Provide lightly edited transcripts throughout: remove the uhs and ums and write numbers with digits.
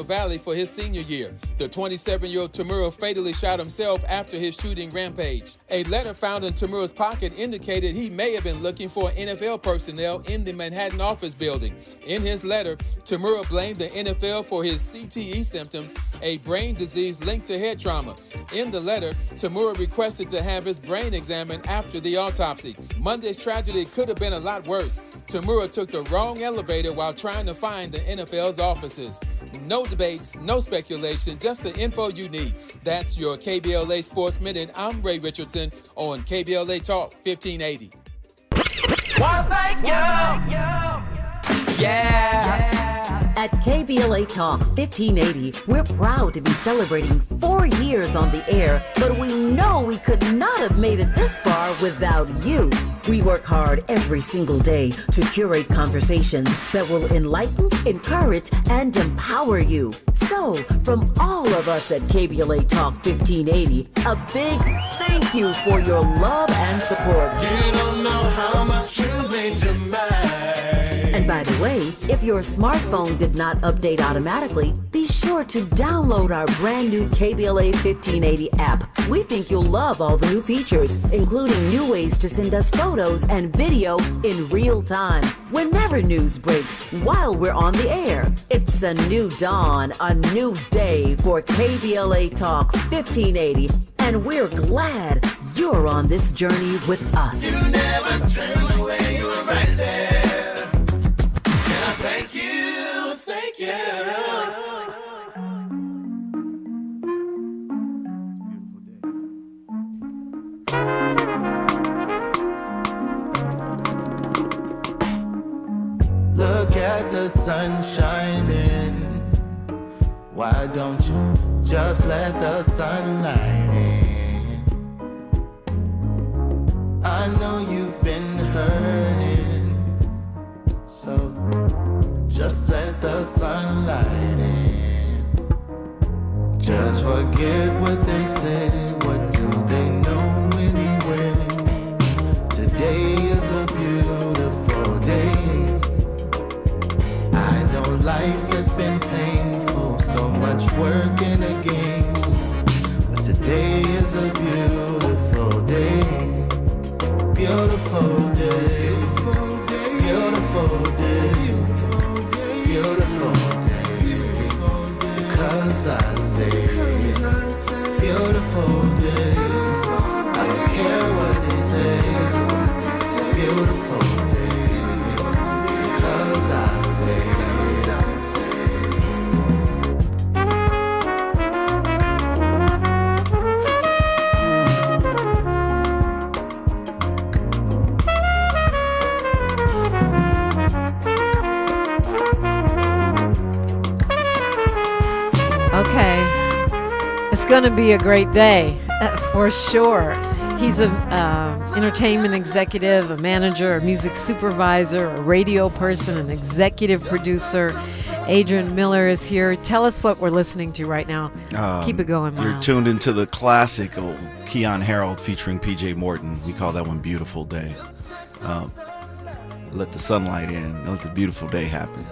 Valley for his senior year. The 27-year-old Tamura fatally shot himself after his shooting rampage. A letter found in Tamura's pocket indicated he may have been looking for NFL personnel in the Manhattan office building. In his letter, Tamura blamed the NFL for his CTE symptoms, a brain disease linked to head trauma. In the letter, Tamura requested to have his brain examined after the autopsy. Monday's tragedy could have been a lot worse. Tamura took the wrong elevator while trying to find the NFL's offices. No debates, no speculation, just the info you need. That's your KBLA Sports Minute. I'm Ray Richardson on KBLA Talk 1580. At KBLA Talk 1580, we're proud to be celebrating 4 years on the air, but we know we could not have made it this far without you. We work hard every single day to curate conversations that will enlighten, encourage, and empower you. So, from all of us at KBLA Talk 1580, a big thank you for your love and support. You don't know how much you mean to me. And by the way, if your smartphone did not update automatically, be sure to download our brand new KBLA 1580 app. We think you'll love all the new features, including new ways to send us photos and video in real time, whenever news breaks, while we're on the air. It's a new dawn, a new day for KBLA Talk 1580, and we're glad you're on this journey with us. You never turned away, you were right there. Thank you, thank you. Look at the sun shining. Why don't you just let the sun light in? I know you've been hurting, so just let the sunlight in. Just forget what they said. What do they know anyway? Today is a beautiful day. I know life has been painful, so much work in the games. But today is a beautiful day. Beautiful day. Beautiful day. Beautiful day, because I say beautiful day. I don't care what they say. Beautiful day, because I say. Okay, it's going to be a great day, for sure. He's an entertainment executive, a manager, a music supervisor, a radio person, an executive producer. Adrian Miller is here. Tell us what we're listening to right now. Keep it going, Miles. You're tuned into the classical Keon Harold featuring PJ Morton. We call that one Beautiful Day. Let the sunlight in, let the beautiful day happen,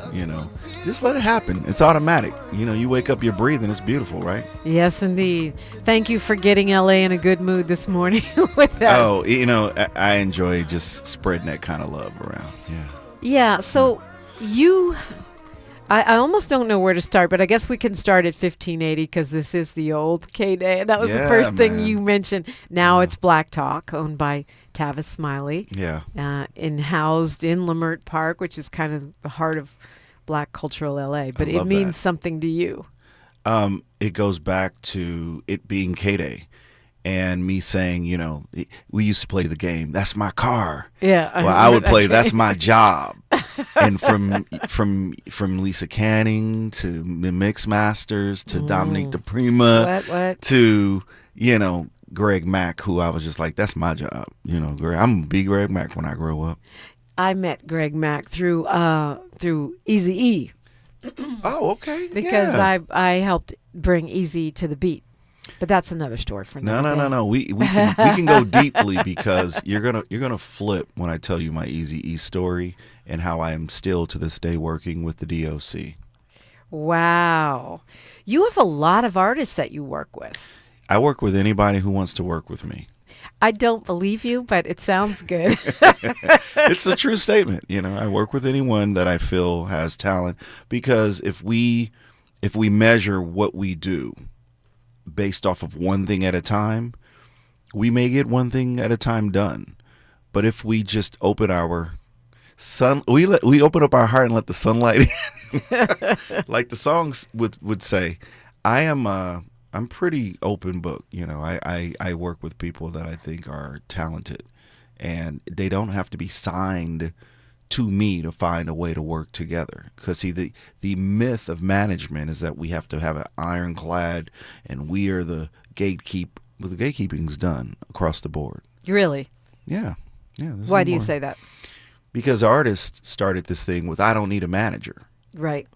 just let it happen. It's automatic. You wake up, you're breathing, it's beautiful, right? Yes, indeed. Thank you for getting LA in a good mood this morning with that. Oh, I enjoy just spreading that kind of love around. Yeah, so I almost don't know where to start, but I guess we can start at 1580 because this is the old K-Day. That was the first thing you mentioned. Now it's Black Talk, owned by Tavis Smiley. Yeah. Housed in Leimert Park, which is kind of the heart of Black cultural LA. But it means something to you. It goes back to it being K-Day. And me saying, we used to play the game. That's my car. Yeah. Well, I would play. That's my job. And from Lisa Canning to the Mix Masters to Dominique DePrima to Greg Mack, who I was just like, that's my job. I'm gonna be Greg Mack when I grow up. I met Greg Mack through Eazy-E. Oh, okay. Because I helped bring Easy to the beat. But that's another story for another day. No. We can go deeply because you're gonna flip when I tell you my Eazy-E story and how I am still to this day working with the DOC. Wow. You have a lot of artists that you work with. I work with anybody who wants to work with me. I don't believe you, but it sounds good. It's a true statement. I work with anyone that I feel has talent, because if we measure what we do based off of one thing at a time, we may get one thing at a time done. But if we just open our we open up our heart and let the sunlight in, like the songs would say, I'm pretty open book. I work with people that I think are talented, and they don't have to be signed to me to find a way to work together. Because see, the myth of management is that we have to have an ironclad, and we are the gatekeep. Well, the gatekeeping's done across the board. Really? Yeah. Why do you say that? Because artists started this thing with, I don't need a manager. Right.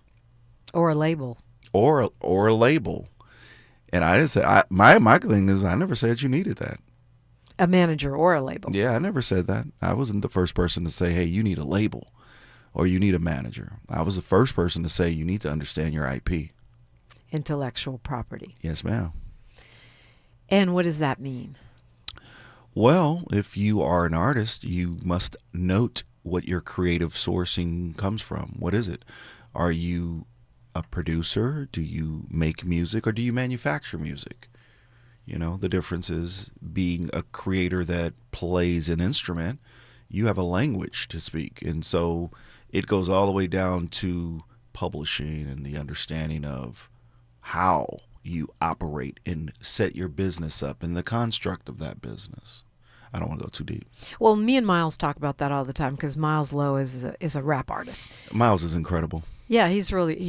Or a label. Or a label. And I didn't say, my thing is, I never said you needed that. A manager or a label. Yeah, I never said that. I wasn't the first person to say, hey, you need a label or you need a manager. I was the first person to say, you need to understand your IP. Intellectual property. Yes, ma'am. And what does that mean? Well, if you are an artist, you must note what your creative sourcing comes from. What is it? Are you a producer? Do you make music, or do you manufacture music? The difference is, being a creator that plays an instrument, you have a language to speak. And so it goes all the way down to publishing and the understanding of how you operate and set your business up and the construct of that business. I don't want to go too deep. Well, me and Miles talk about that all the time, because Miles Lowe is a rap artist. Miles is incredible. Yeah, he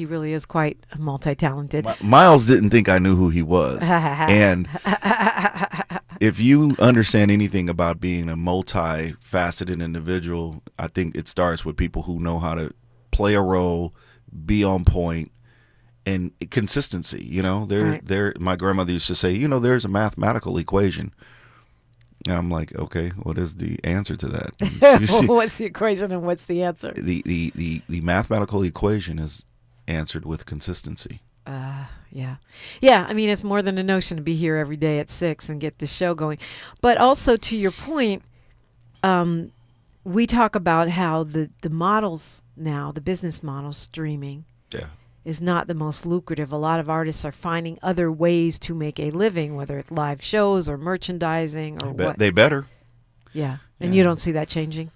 really is quite multi-talented. Miles didn't think I knew who he was. And if you understand anything about being a multi-faceted individual, I think it starts with people who know how to play a role, be on point, and consistency. Right. My grandmother used to say, there's a mathematical equation. And I'm like, okay, what is the answer to that? What's the equation and what's the answer? The mathematical equation is answered with consistency. Yeah. I mean, it's more than a notion to be here every day at 6 and get the show going. But also, to your point, we talk about how the models now, the business models, streaming, is not the most lucrative. A lot of artists are finding other ways to make a living, whether it's live shows or merchandising or what. They better. Yeah. And you don't see that changing?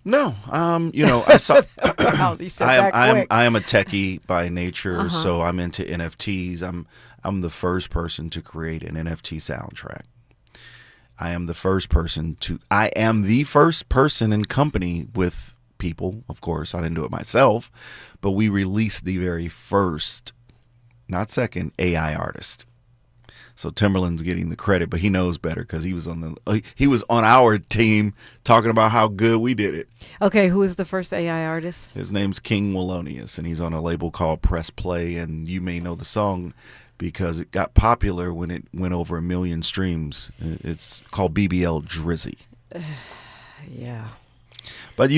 No. I saw. Wow, you said that quick. I am a techie by nature, so I'm into NFTs. I'm the first person to create an NFT soundtrack. I am the first person in company with people, of course. I didn't do it myself, but we released the very first, not second, AI artist. So Timberland's getting the credit, but he knows better because he was on our team talking about how good we did it. Okay, who is the first AI artist? His name's King Wallonius, and he's on a label called Press Play, and you may know the song because it got popular when it went over 1 million streams. It's called BBL Drizzy. Yeah. But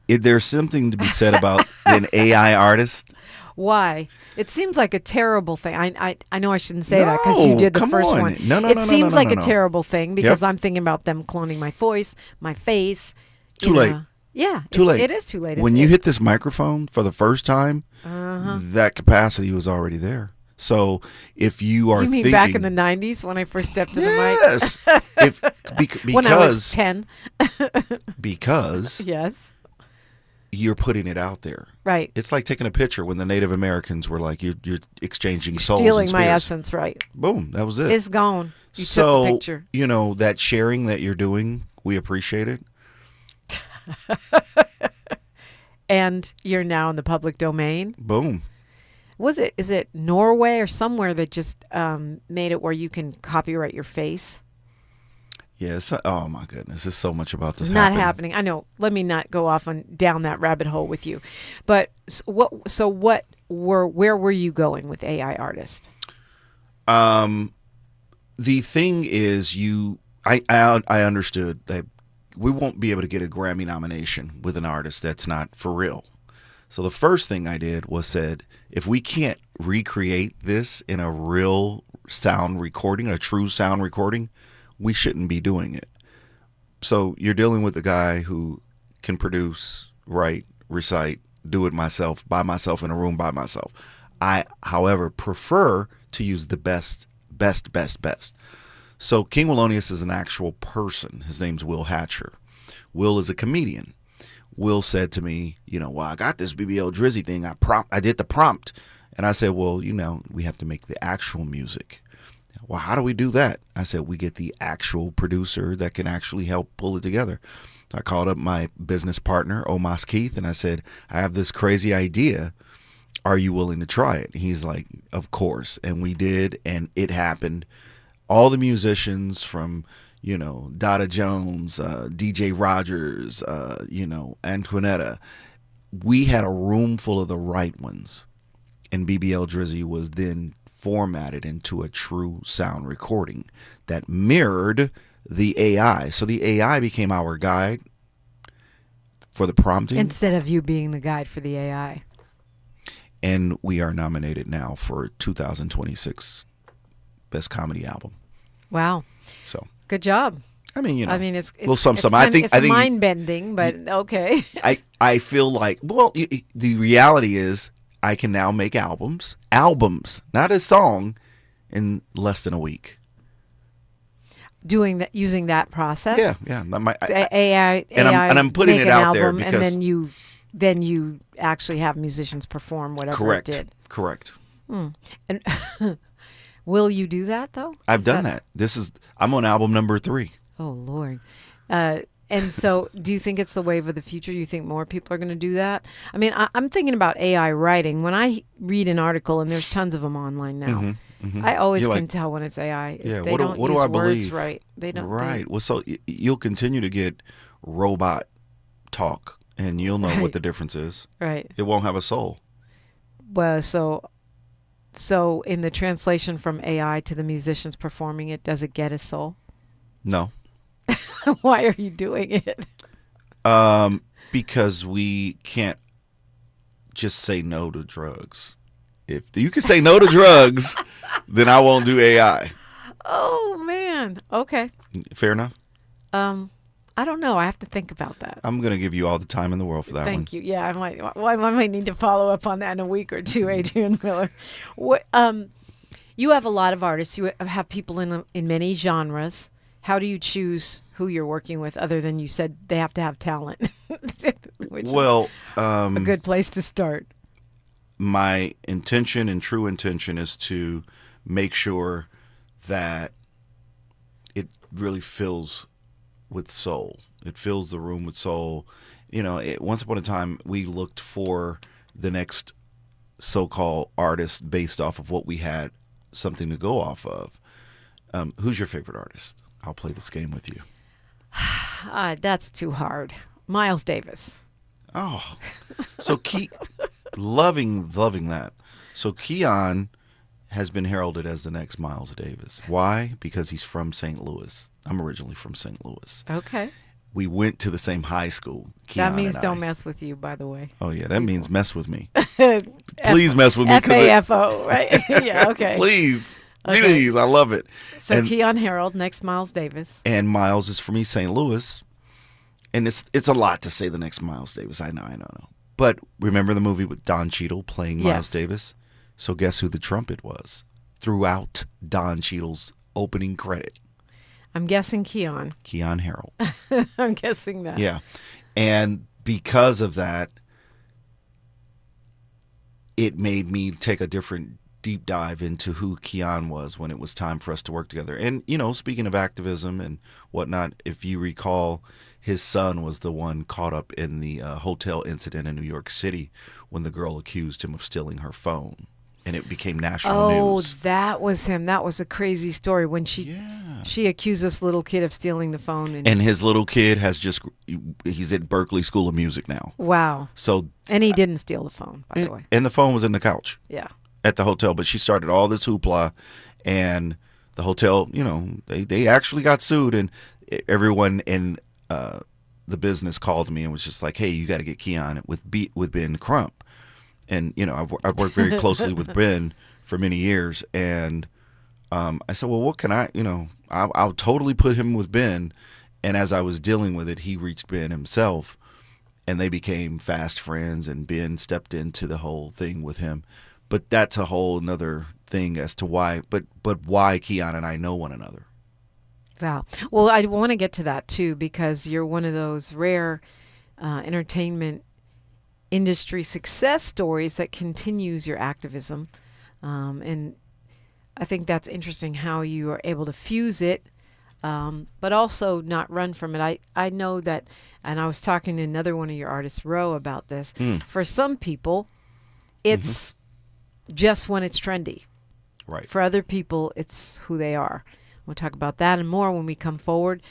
there's something to be said about an AI artist. Why? It seems like a terrible thing. I know I shouldn't say that because you did the first one. No. It seems like a terrible thing because I'm thinking about them cloning my voice, my face. Too late. Yeah. Too late. It is too late. When you hit this microphone for the first time, that capacity was already there. So if you are thinking... You mean back in the 90s when I first stepped to the mic? Yes. Because when I was 10. Because... Yes. You're putting it out there. Right. It's like taking a picture when the Native Americans were like, you're exchanging souls stealing and spears. My essence, right. Boom. That was it. It's gone. You took the picture. That sharing that you're doing, we appreciate it. And you're now in the public domain. Boom. Is it Norway or somewhere that just made it where you can copyright your face? Yes. Oh my goodness. There's so much about this. It's not happening. I know. Let me not go off down that rabbit hole with you. But where were you going with AI artist? The thing is, I understood that we won't be able to get a Grammy nomination with an artist that's not for real. So the first thing I did was said, if we can't recreate this in a real sound recording, a true sound recording, we shouldn't be doing it. So you're dealing with a guy who can produce, write, recite, do it myself, by myself, in a room by myself. I, however, prefer to use the best. So King Wellonius is an actual person. His name's Will Hatcher. Will is a comedian. Will said to me, well, I got this BBL Drizzy thing. I did the prompt. And I said, well, we have to make the actual music. Well, how do we do that? I said, we get the actual producer that can actually help pull it together. So I called up my business partner, Omas Keith, and I said, I have this crazy idea. Are you willing to try it? He's like, of course. And we did, and it happened. All the musicians from, Dada Jones, DJ Rogers, Antoinetta, we had a room full of the right ones. And BBL Drizzy was then formatted into a true sound recording that mirrored the AI. So the AI became our guide for the prompting. Instead of you being the guide for the AI. And we are nominated now for 2026 Best Comedy Album. Wow. So good job. I mean, it's some. I think mind bending, but okay. I feel like, the reality is I can now make albums, not a song, in less than a week. Doing that, using that process. Yeah. AI, and I'm putting it out there because, and then you actually have musicians perform whatever it did. Correct. And will you do that though? I've done that. I'm on album number 3. Oh Lord. And so, do you think it's the wave of the future? You think more people are going to do that? I mean, I'm thinking about AI writing. When I read an article, and there's tons of them online now, I always can tell when it's AI. Yeah, they don't what use do I words believe? Right. They don't. Right. Well, so you'll continue to get robot talk, and you'll know what the difference is. Right. It won't have a soul. Well, so in the translation from AI to the musicians performing it, does it get a soul? No. Why are you doing it? Because we can't just say no to drugs. If you can say no to drugs, then I won't do AI. Oh man. Okay. Fair enough. I don't know. I have to think about that. I'm gonna give you all the time in the world for that one. Thank you. Yeah, I might need to follow up on that in a week or two, Adrian Miller. What? You have a lot of artists. You have people in many genres. How do you choose who you're working with, other than you said they have to have talent? Which is a good place to start. My intention and true intention is to make sure that it really fills with soul. It fills the room with soul. Once upon a time, we looked for the next so-called artist based off of what we had something to go off of. Who's your favorite artist? I'll play this game with you. That's too hard. Miles Davis. Oh, so loving that. So Xyion has been heralded as the next Miles Davis. Why? Because he's from St. Louis. I'm originally from St. Louis. Okay. We went to the same high school. Xyion that means don't mess with you, by the way. Oh yeah, that means mess with me. Please mess with me. FAFO, right? Yeah. Okay. Please. Okay. Please, I love it. So Xyion Herald, next Miles Davis. And Miles is from East St. Louis. And it's a lot to say the next Miles Davis. I know. But remember the movie with Don Cheadle playing Miles Davis? So guess who the trumpet was throughout Don Cheadle's opening credit? I'm guessing Xyion. Xyion Herald. I'm guessing that. Yeah. And because of that, it made me take a different deep dive into who Xyion was when it was time for us to work together. And, speaking of activism and whatnot, if you recall, his son was the one caught up in the hotel incident in New York City when the girl accused him of stealing her phone. And it became national news. Oh, that was him. That was a crazy story when she accused this little kid of stealing the phone. And his little kid he's at Berkeley School of Music now. Wow. And he didn't steal the phone, by the way. And the phone was in the couch. Yeah. At the hotel, but she started all this hoopla, and the hotel, they actually got sued, and everyone in the business called me and was just like, "Hey, you got to get Xyion with Ben Crump." and I've worked very closely with Ben for many years, and I said, well, what can I'll totally put him with Ben. And as I was dealing with it, he reached Ben himself, and they became fast friends, and Ben stepped into the whole thing with him. But that's a whole nother thing as to why, but why Xyion and I know one another. Wow. Well, I want to get to that too, because you're one of those rare entertainment industry success stories that continues your activism. And I think that's interesting how you are able to fuse it, but also not run from it. I know that, and I was talking to another one of your artists, Ro, about this. For some people, it's just when it's trendy. Right. For other people, it's who they are. We'll talk about that and more when we come forward.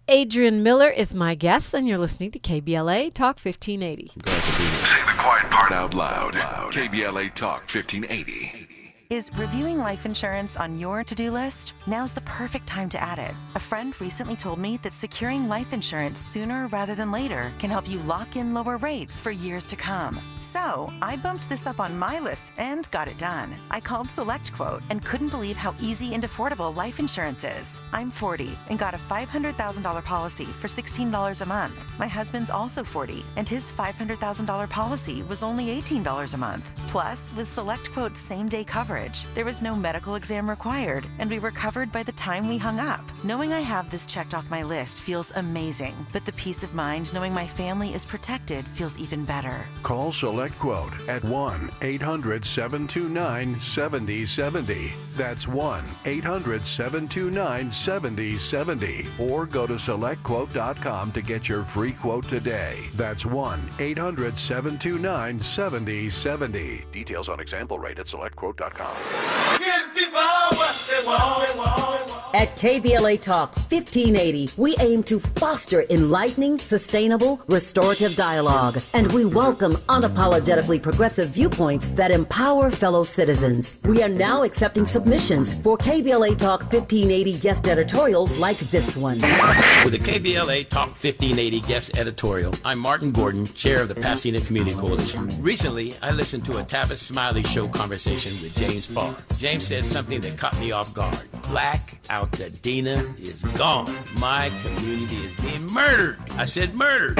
Adrian Miller is my guest, and you're listening to KBLA Talk 1580. Say the quiet part out loud. KBLA Talk 1580. Is reviewing life insurance on your to-do list? Now's the perfect time to add it. A friend recently told me that securing life insurance sooner rather than later can help you lock in lower rates for years to come. So I bumped this up on my list and got it done. I called SelectQuote and couldn't believe how easy and affordable life insurance is. I'm 40 and got a $500,000 policy for $16 a month. My husband's also 40 and his $500,000 policy was only $18 a month. Plus, with SelectQuote's same-day coverage, there was no medical exam required, and we were covered by the time we hung up. Knowing I have this checked off my list feels amazing, but the peace of mind knowing my family is protected feels even better. Call SelectQuote at 1-800-729-7070. That's 1-800-729-7070. Or go to SelectQuote.com to get your free quote today. That's 1-800-729-7070. Details on example rate at SelectQuote.com. At KBLA Talk 1580, we aim to foster enlightening, sustainable, restorative dialogue, and we welcome unapologetically progressive viewpoints that empower fellow citizens. We are now accepting submissions for KBLA Talk 1580 guest editorials like this one. With the KBLA Talk 1580 guest editorial, I'm Martin Gordon, chair of the Pasadena Community Coalition. Recently, I listened to a Tavis Smiley Show conversation with James Farr. James said something that caught me off guard. Black Altadena is gone. My community is being murdered. I said murdered.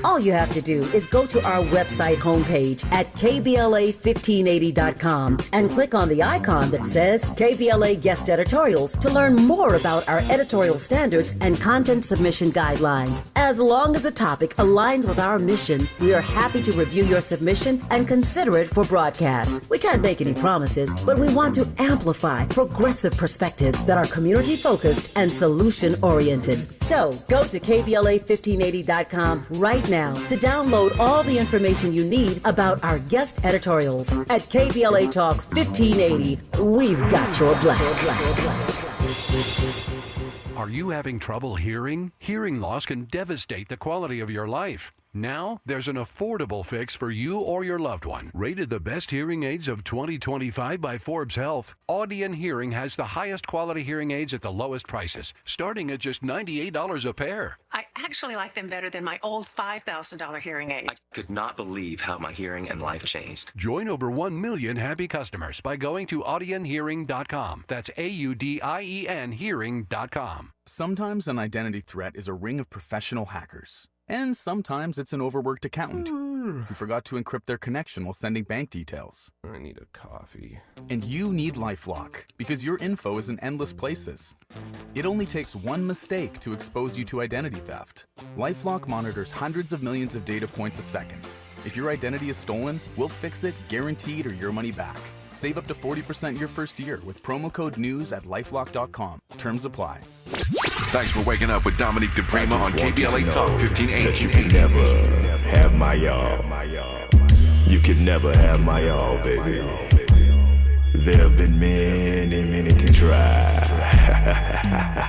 All you have to do is go to our website homepage at KBLA1580.com and click on the icon that says KBLA Guest Editorials to learn more about our editorial standards and content submission guidelines. As long as the topic aligns with our mission, we are happy to review your submission and consider it for broadcast. We can't make any promises, but we want to amplify progressive perspectives that are community-focused and solution-oriented. So, go to KBLA1580.com right now to download all the information you need about our guest editorials. At KBLA Talk 1580, we've got your black. Are you having trouble hearing? Hearing loss can devastate the quality of your life. Now, there's an affordable fix for you or your loved one. Rated the best hearing aids of 2025 by Forbes Health, Audion Hearing has the highest quality hearing aids at the lowest prices, starting at just $98 a pair. I actually like them better than my old $5,000 hearing aid. I could not believe how my hearing and life changed. Join over 1 million happy customers by going to audionhearing.com. That's AUDIEN hearing.com. Sometimes an identity threat is a ring of professional hackers. And sometimes it's an overworked accountant who forgot to encrypt their connection while sending bank details. I need a coffee. And you need LifeLock, because your info is in endless places. It only takes one mistake to expose you to identity theft. LifeLock monitors hundreds of millions of data points a second. If your identity is stolen, we'll fix it, guaranteed, or your money back. Save up to 40% your first year with promo code NEWS at LifeLock.com. Terms apply. Thanks for waking up with Dominique DePrima on KBLA Talk 1580. You can never have my all. You can never have my all, baby. There have been many to try.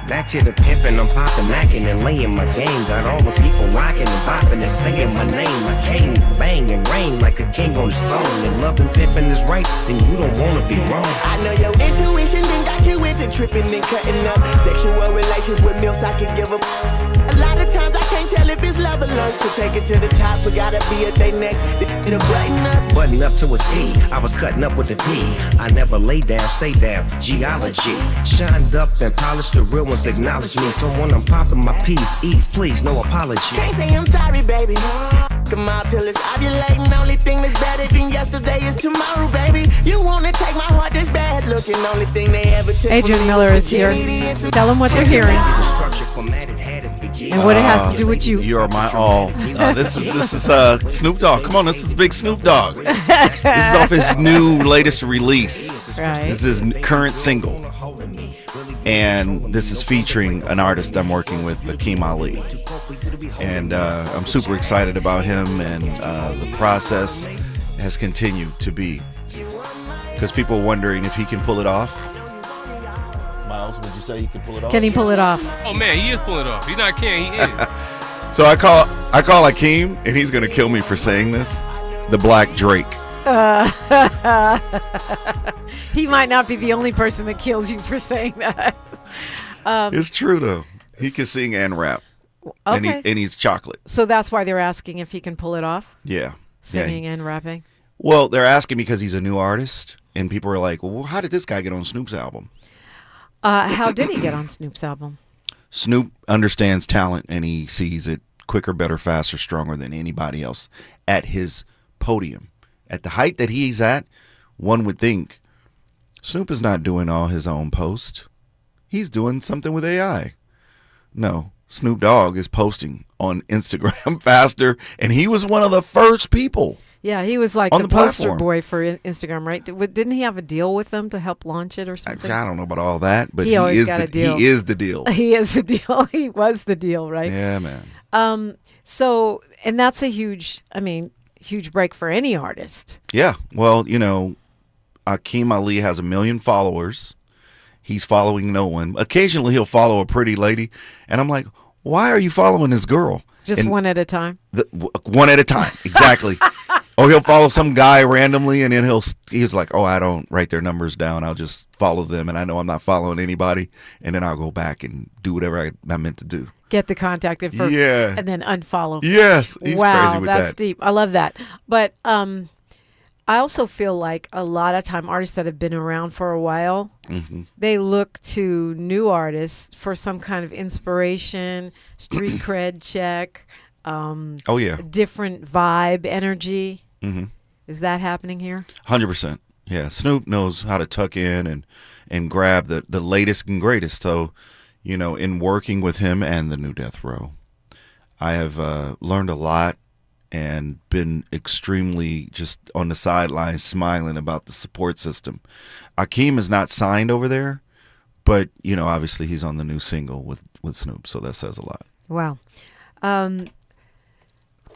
Back to the pimpin', I'm poppin', mackin' and layin' my game. Got all the people rockin' and boppin' and singin' my name. I came, bang and rain like a king on his throne. And lovin' pimpin' is right, then you don't wanna be wrong. I know your intuition done got you into tripping and cutting up. Sexual relations with meals I can give them. A lot of times I can't tell if it's love or lust. To take it to the top, we gotta be at they next. The button up to a C, I was cutting up with the P. I never lay down, stay down, geology. Shined up and polished, the real ones acknowledge me. So when I'm popping my piece, ease, please, no apology. Can't say I'm sorry, baby. Come out till it's ovulating. Only thing that's better than yesterday is tomorrow, baby. You wanna take my heart that's bad looking. Only thing they ever took. Adrian Miller is here. Tell them what they're hearing. And what it has to do with you. You are my all. This is Snoop Dogg. Come on, this is big Snoop Dogg. This is off his new latest release. Right. This is his current single. And this is featuring an artist I'm working with, Akeem Ali. And I'm super excited about him, and the process has continued to be. Because people are wondering if he can pull it off. Miles, would you say he can pull it off? Can he pull it off? Oh man, he is pulling it off. He's not kidding, he is. So I call Akeem, and he's gonna kill me for saying this, the Black Drake. He might not be the only person that kills you for saying that. It's true though. He can sing and rap. Okay. And he's chocolate. So that's why they're asking if he can pull it off? Yeah. Singing and rapping? Well, they're asking because he's a new artist, and people are like, well, how did this guy get on Snoop's album? How did he get on Snoop's album? Snoop understands talent, and he sees it quicker, better, faster, stronger than anybody else at his podium. At the height that he's at, one would think Snoop is not doing all his own posts. He's doing something with AI. No, Snoop Dogg is posting on Instagram faster, and he was one of the first people. Yeah, he was like on the poster platform. boy for Instagram, right? Didn't he have a deal with them to help launch it or something? I don't know about all that, but he is the deal. He is the deal. He is the deal. He was the deal, right? Yeah, man. So, and that's a huge break for any artist. Yeah. Well, Akeem Ali has 1 million followers. He's following no one. Occasionally he'll follow a pretty lady, and I'm like, why are you following this girl? Just one at a time? One at a time, exactly. Or he'll follow some guy randomly, and then he's like, oh, I don't write their numbers down. I'll just follow them, and I know I'm not following anybody, and then I'll go back and do whatever I meant to do. Get the contact info, yeah, and then unfollow. Yes, he's crazy with that. Wow, that's deep. I love that. But I also feel like a lot of time artists that have been around for a while, they look to new artists for some kind of inspiration, street cred check, different vibe, energy. Is that happening here? 100%. Yeah, Snoop knows how to tuck in and grab the latest and greatest. So, in working with him and the new Death Row, I have learned a lot and been extremely just on the sidelines smiling about the support system. Akeem is not signed over there, but, obviously he's on the new single with Snoop, so that says a lot. Wow.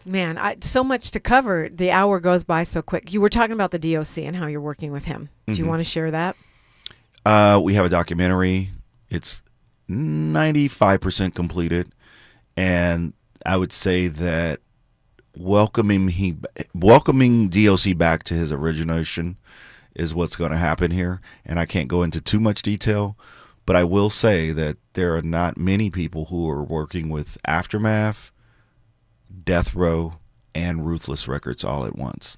Man, so much to cover. The hour goes by so quick. You were talking about the DOC and how you're working with him. Do you want to share that? We have a documentary. It's 95% completed, and I would say that welcoming DOC back to his origination is what's going to happen here. And I can't go into too much detail, but I will say that there are not many people who are working with Aftermath, Death Row, and Ruthless Records all at once.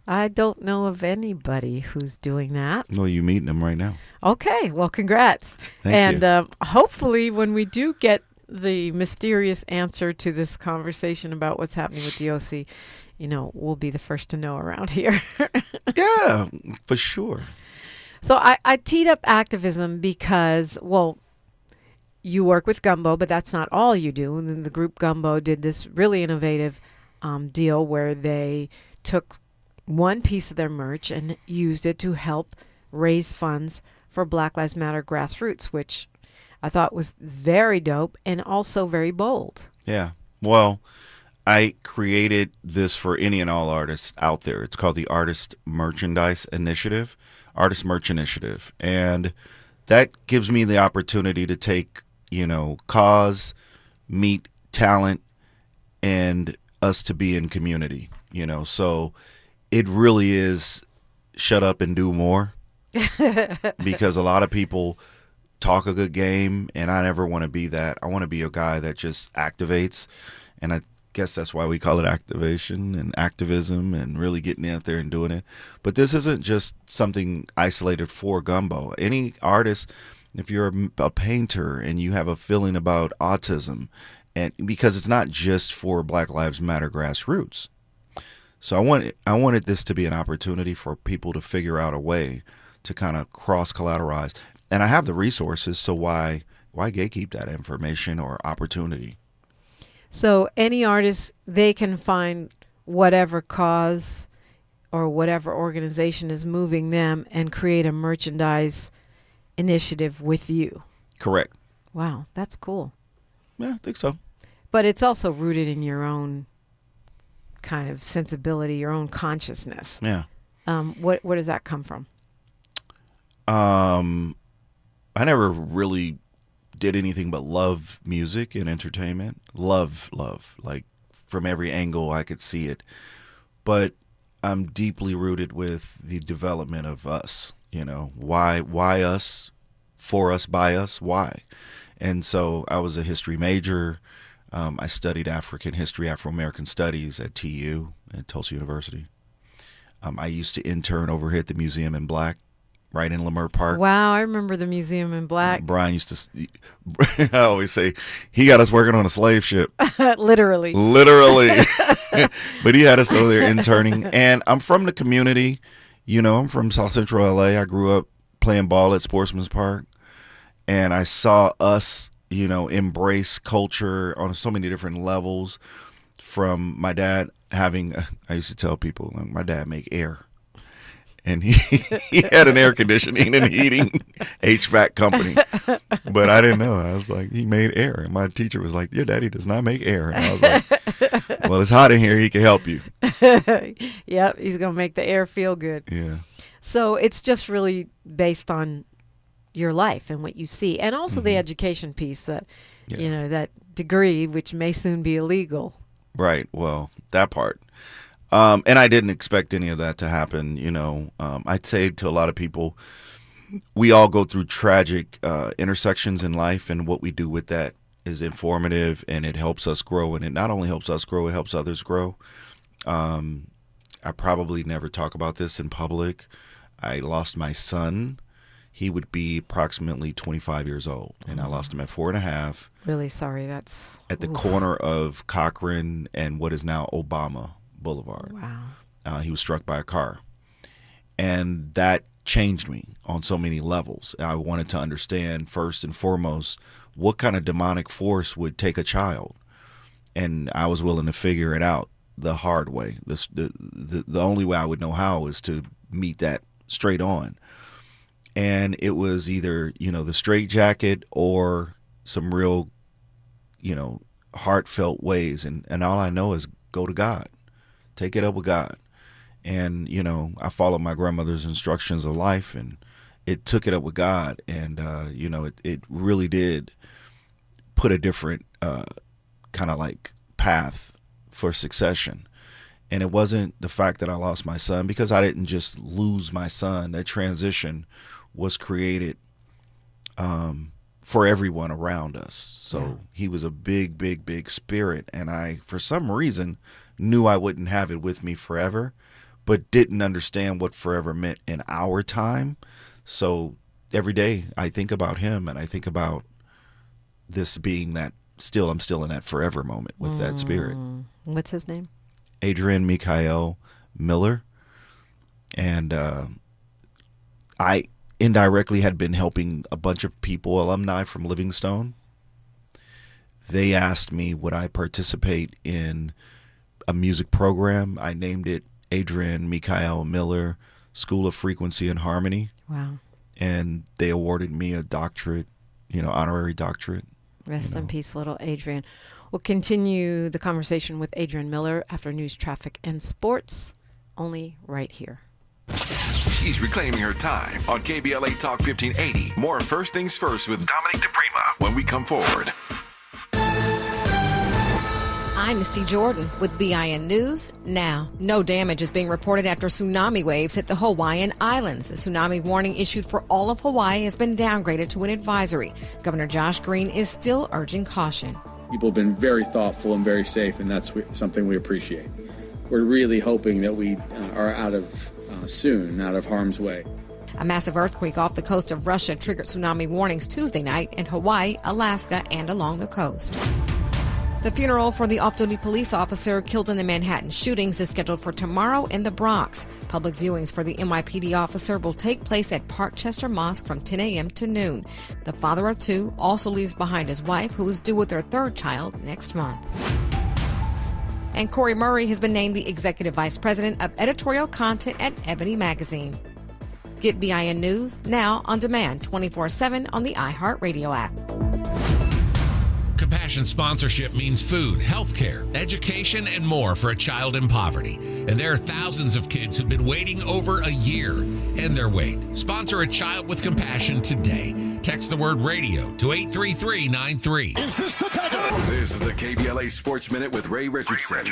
I don't know of anybody who's doing that. Well, you're meeting them right now. Okay. Well, congrats. Thank you. Hopefully when we do get the mysterious answer to this conversation about what's happening with DOC, we'll be the first to know around here. Yeah, for sure. So I teed up activism because, you work with Gumbo, but that's not all you do. And then the group Gumbo did this really innovative deal where they took one piece of their merch and used it to help raise funds for Black Lives Matter grassroots, which I thought was very dope and also very bold. Yeah. Well, I created this for any and all artists out there. It's called the Artist Merchandise Initiative, Artist Merch Initiative. And that gives me the opportunity to take, cause, meet talent, and us to be in community, So it really is shut up and do more because a lot of people talk a good game, and I never want to be that. I want to be a guy that just activates, and I guess that's why we call it activation and activism and really getting out there and doing it. But this isn't just something isolated for gumbo. Any artist, if you're a painter and you have a feeling about autism, and because it's not just for Black Lives Matter grassroots. So I wanted this to be an opportunity for people to figure out a way to kind of cross-collateralize. And I have the resources, so why gatekeep that information or opportunity? So any artist, they can find whatever cause or whatever organization is moving them and create a merchandise initiative with you. Correct. Wow, that's cool. Yeah, I think so. But it's also rooted in your own kind of sensibility, your own consciousness. Yeah. Where does that come from? I never really did anything but love music and entertainment. Love. Like, from every angle I could see it. But I'm deeply rooted with the development of us. You know, why us, for us, by us, why? And so I was a history major. I studied African history, Afro-American studies at TU, at Tulsa University. I used to intern over here at the Museum in Black, right in Leimert Park. Wow, I remember the Museum in Black. Brian used to, I always say, he got us working on a slave ship. Literally. But he had us over there interning. And I'm from the community. You know, I'm from South Central LA. I grew up playing ball at Sportsman's Park. And I saw us, you know, embrace culture on so many different levels. From my dad having, I used to tell people, like, my dad make air. And he had an air conditioning and heating HVAC company. But I didn't know. I was like, he made air. And my teacher was like, your daddy does not make air. And I was like, well, it's hot in here. He can help you. Yep, he's going to make the air feel good. Yeah. So it's just really based on your life and what you see. And also the education piece, that, you know, that degree, which may soon be illegal. Right. Well, that part. And I didn't expect any of that to happen. You know, I'd say to a lot of people, we all go through tragic intersections in life, and what we do with that is informative, and it helps us grow. And it not only helps us grow, it helps others grow. I probably never talk about this in public. I lost my son. He would be approximately 25 years old, and I lost him at 4.5. Really sorry. That's at the corner of Cochran and what is now Obama Boulevard. Wow. He was struck by a car, and that changed me on so many levels. I wanted to understand first and foremost what kind of demonic force would take a child, and I was willing to figure it out the hard way. The only way I would know how is to meet that straight on. And it was either, you know, the straitjacket or some real, you know, heartfelt ways. And all I know is go to God. Take it up with God. And, you know, I followed my grandmother's instructions of life, and it took it up with God. And, you know, it really did put a different kind of like path for succession. And it wasn't the fact that I lost my son, because I didn't just lose my son. That transition was created for everyone around us. So he was a big, big, big spirit. And I, for some reason, knew I wouldn't have it with me forever, but didn't understand what forever meant in our time. So every day I think about him, and I think about this being that I'm still in that forever moment with that spirit. What's his name? Adrian L. Miller. And I indirectly had been helping a bunch of people, alumni from Livingstone. They asked me would I participate in a music program. I named it Adrian L. Miller School of Frequency and Harmony. Wow. And they awarded me a doctorate, you know, honorary doctorate. Rest in peace, little Adrian. We'll continue the conversation with Adrian Miller after news, traffic, and sports, only right here. She's reclaiming her time on KBLA Talk 1580. More First Things First with Dominic DiPrima when we come forward. I'm Misty Jordan with BIN News Now. No damage is being reported after tsunami waves hit the Hawaiian Islands. The tsunami warning issued for all of Hawaii has been downgraded to an advisory. Governor Josh Green is still urging caution. People have been very thoughtful and very safe, and that's something we appreciate. We're really hoping that we are out of harm's way. A massive earthquake off the coast of Russia triggered tsunami warnings Tuesday night in Hawaii, Alaska, and along the coast. The funeral for the off-duty police officer killed in the Manhattan shootings is scheduled for tomorrow in the Bronx. Public viewings for the NYPD officer will take place at Parkchester Mosque from 10 a.m. to noon. The father of two also leaves behind his wife, who is due with their third child next month. And Corey Murray has been named the Executive Vice President of Editorial Content at Ebony Magazine. Get BIN News now on demand 24/7 on the iHeartRadio app. Compassion sponsorship means food, healthcare, education, and more for a child in poverty. And there are thousands of kids who've been waiting over a year. End their wait. Sponsor a child with compassion today. Text the word radio to 83393. This is the KBLA Sports Minute with Ray Richardson.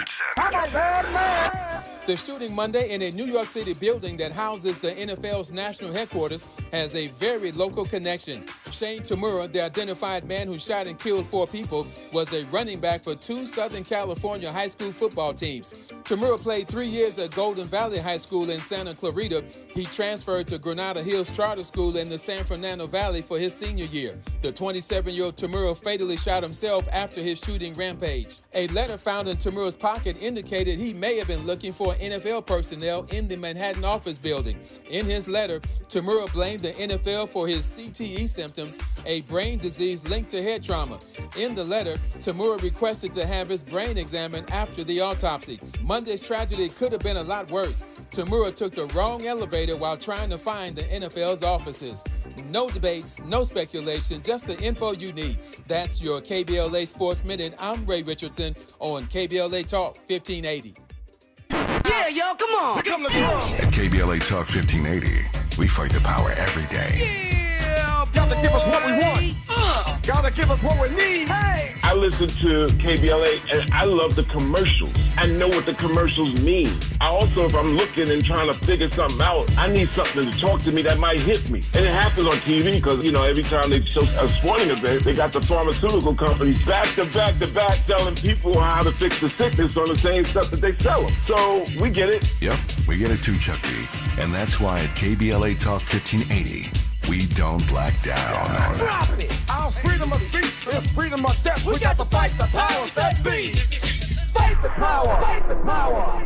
The shooting Monday in a New York City building that houses the NFL's national headquarters has a very local connection. Shane Tamura, the identified man who shot and killed 4 people, was a running back for 2 Southern California high school football teams. Tamura played 3 years at Golden Valley High School in Santa Clarita. He transferred to Granada Hills Charter School in the San Fernando Valley for his senior year. The 27-year-old Tamura fatally shot himself after his shooting rampage. A letter found in Tamura's pocket indicated he may have been looking for NFL personnel in the Manhattan office building. In his letter, Tamura blamed the NFL for his CTE symptoms, a brain disease linked to head trauma. In the letter, Tamura requested to have his brain examined after the autopsy. Monday's tragedy could have been a lot worse. Tamura took the wrong elevator while trying to find the NFL's offices. No debates, no speculation, just the info you need. That's your KBLA Sports Minute. I'm Ray Richardson on KBLA Talk 1580. Yeah, y'all, come on. Here come the drums. At KBLA Talk 1580, we fight the power every day. Yeah, gotta give us what we want. Gotta give us what we need. Hey. I listen to KBLA and I love the commercials. I know what the commercials mean. I also, if I'm looking and trying to figure something out, I need something to talk to me that might hit me. And it happens on TV because, you know, every time they show a sporting event, they got the pharmaceutical companies back to back telling people how to fix the sickness on the same stuff that they sell them. So we get it. Yep, we get it too, Chuck D. And that's why at KBLA Talk 1580, we don't black down. Drop it! Our freedom of speech is freedom of death. We got to fight the powers that be. Fight the power! Fight the power!